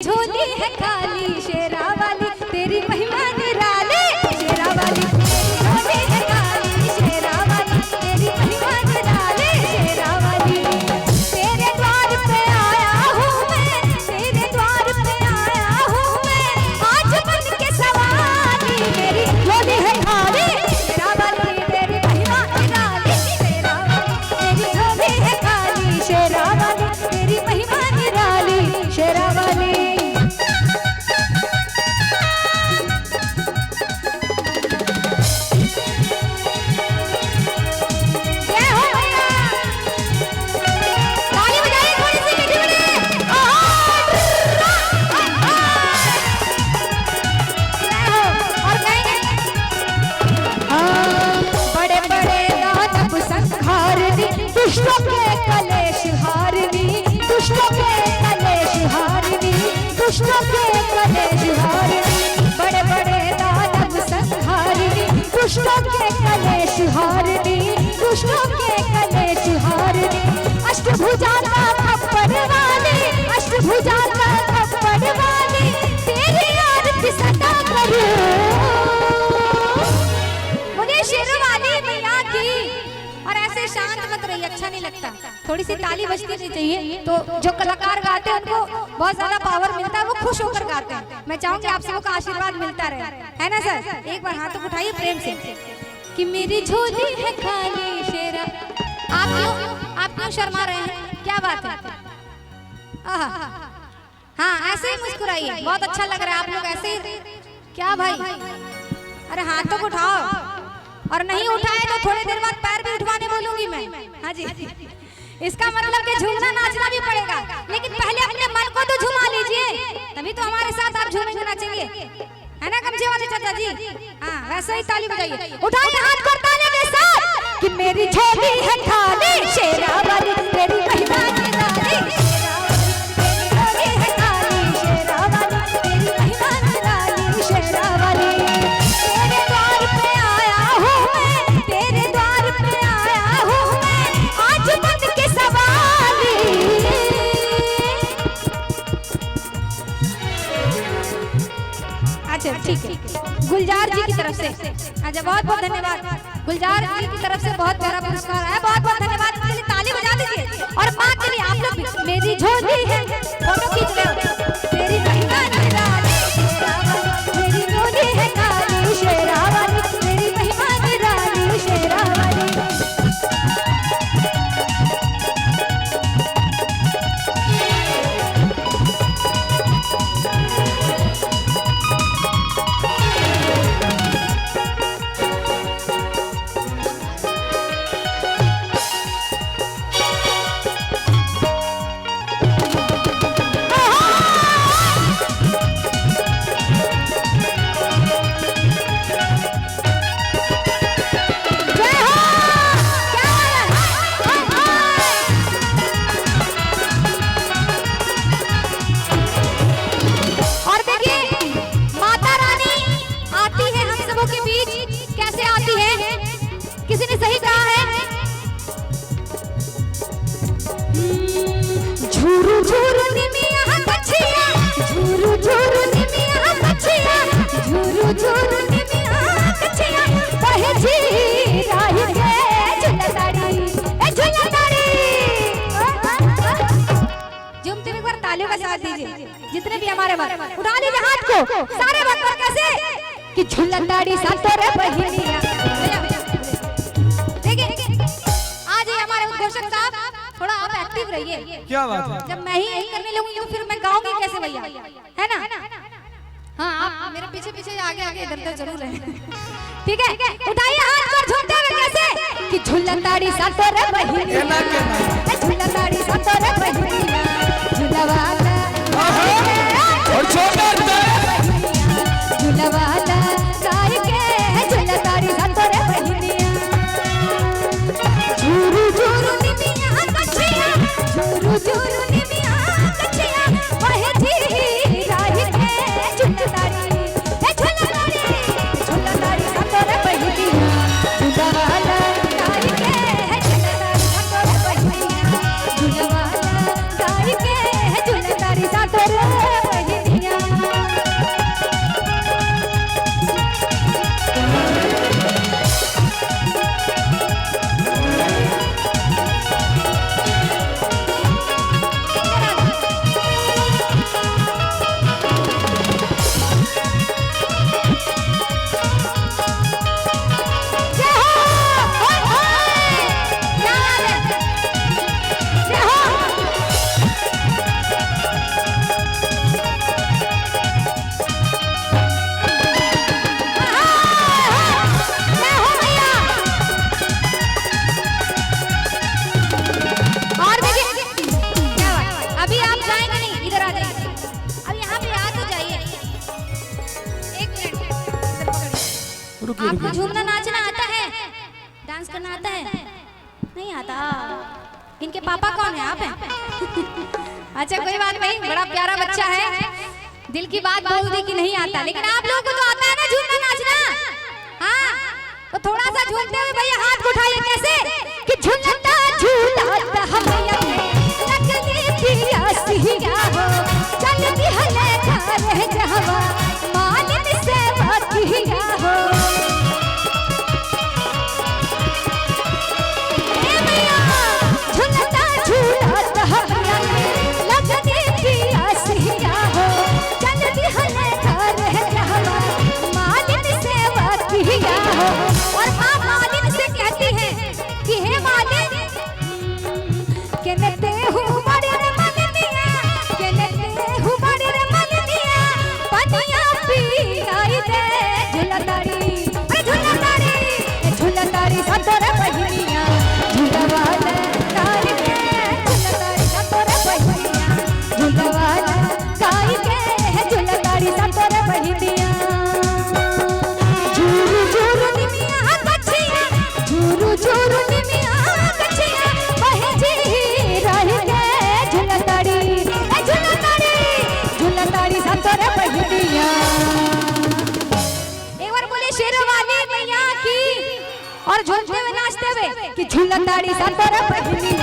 झोली है काली शेरा वाली तेरी महिमा निराली शेरा वाली झोली है काली शेरा वाली तेरी महिमा निराली शेरा वाली तेरे द्वार पे आया हूँ मैं तेरे द्वार पे आया हूँ मैं आज बन के सवारी मेरी झोली है काली शेरा वाली तेरी महिमा निराली शेरा वाली तेरी झोली है काली शेरा वाली तेरी महिमा निराली शेरा वाली। दुष्टों के कलेश हारिनी दुष्टों के कलेश हारिनी दुष्टों के कलेश हारिनी बड़े बड़े दानव संहारिनी दुष्टों के कलेश हारिनी दुष्टों के कलेश हारिनी अष्टभुजा का खप्पर वाली अष्टभुजा का खप्पर वाली तेरी आरती सदा करूं मुझे शेरवाली मैया की। और ऐसे शांत मत रहिए, अच्छा नहीं लगता, थोड़ी सी ताली बजती नहीं चाहिए। तो जो कलाकार गाते हैं उनको बहुत ज्यादा पावर मिलता है, वो खुश होकर गाते हैं। मैं चाहूंगी आप सबों का आशीर्वाद मिलता रहे, है ना सर? एक बार हाथों को उठाइए प्रेम से कि मेरी झोली है खाली शेरा। आप क्यों शर्मा रहे हैं? क्या बात है? हाँ ऐसे ही मुस्कुराइए, बहुत अच्छा लग रहा है आप लोग ऐसे ही। क्या भाई, अरे हाथों को उठाओ, और नहीं उठाए तो थोड़ी देर बाद पैर भी उठवाने बोलूंगी मैं। हाँ जी, इसका मतलब कि झूमना नाचना भी पड़ेगा, लेकिन पहले अपने मन को तो झुमा लीजिए, तभी तो हमारे साथ आप झूमेंगे नाचेंगे, है ना गमछे वाले चाचा जी? हाँ वैसे ही ताली बजाइए, उठाइए हाथ को ताली के साथ कि मेरी झोली है खाली शेरा वाली तेरी महिमा निराली शेरा वाली तेरी झोली है खाली शेरा वाली तेरी महिमा निराली शेरा वाली तेरे द्वार पे आया हूँ मैं तेरे द्वार पे आया हूँ मैं आज बन के सवारी। अच्छा ठीक है, गुलजार जी की तरफ से अच्छा बहुत बहुत धन्यवाद। गुलजार जी की तरफ से बहुत प्यारा पुरस्कार है, बहुत बहुत धन्यवाद। इसके लिए ताली बजा दीजिए। और माँ के लिए आप लोग मेरी झोली है, फोटो खींच लो, तेरी महिमा निराली शेरा वाली मेरी झोली है काली शेरा वाली तेरी महिमा निराली शेरा वाली। तालियों का साथ दीजिए जितने भी हमारे बात, उठा लीजिए हाथ को सारे बंदर कैसे कि झुलंदाड़ी सातोरे बहिनिया। देखिए आज ये हमारे उद्घोषक साहब थोड़ा आप एक्टिव रहिए। क्या बात है? जब मैं ही यही करने लगूंगी तो फिर मैं गाऊंगी कैसे भैया, है ना? हाँ आप मेरे पीछे पीछे आगे आगे इधर उधर जरूर रहे, ठीक है? उठाइए हाथ और झूमते हुए कैसे कि झुलंदाड़ी सातोरे बहिनिया झुलंदाड़ी सातोरे बहिनिया झुलवाला और छोटा झुलवाला गाय के झुलंदाड़ी सातोरे बहिनिया झूरू झूरू निमिया कछिया झूरू झूरू निमिया कछिया वहे जी राही के झुलंदाड़ी झुलंदाड़ी सातोरे बहिनिया झुलवाला गाय के झुलंदाड़ी सातोरे बहिनिया झुलवाला गाय के झुलंदाड़ी आपको झूमना नाचना आता है, डांस करना आता है? नहीं आता। इनके पापा कौन है? आप हैं? अच्छा कोई बात नहीं, बड़ा प्यारा बच्चा है, दिल की बात बोल दी कि नहीं आता, लेकिन आप लोगों को तो आता है ना झूमना नाचना। हाँ तो थोड़ा सा झूमते हुए भैया हाथ उठाइए, कैसे कि झूलता झूलता हमया लगती पियासिया हो, चलती हले घर जहवा मालिन से बातिया हो। ए भैया झूलता झूलता हमया लगती पियासिया हो, चलती हले घर जहवा मालिन से बातिया हो। और माँ मालिन से कहती है कि हे मालिन कहते हूँ बड़े रे मन दिया, कहते हूँ बड़े रे मन दिया, पनिया पी आई दे झूलतारी, झूलतारी सतोरे बहिनिया, झूलवाले काई के झूलतारी सतोरे बहिनिया, झूलवाले काई के झूलतारी सतोरे बहिनिया। झूरू झूरू निमिया कछिया, झूरू झूरू निमिया कछिया, बहजी रही के झूलतारी, झूलतारी झूलतारी सतोरे बहिनिया। एक बार बोले शेरवाली मैया की, और झूमते हुए नाचते हुए कि झूलतारी सतोरे बहिनिया।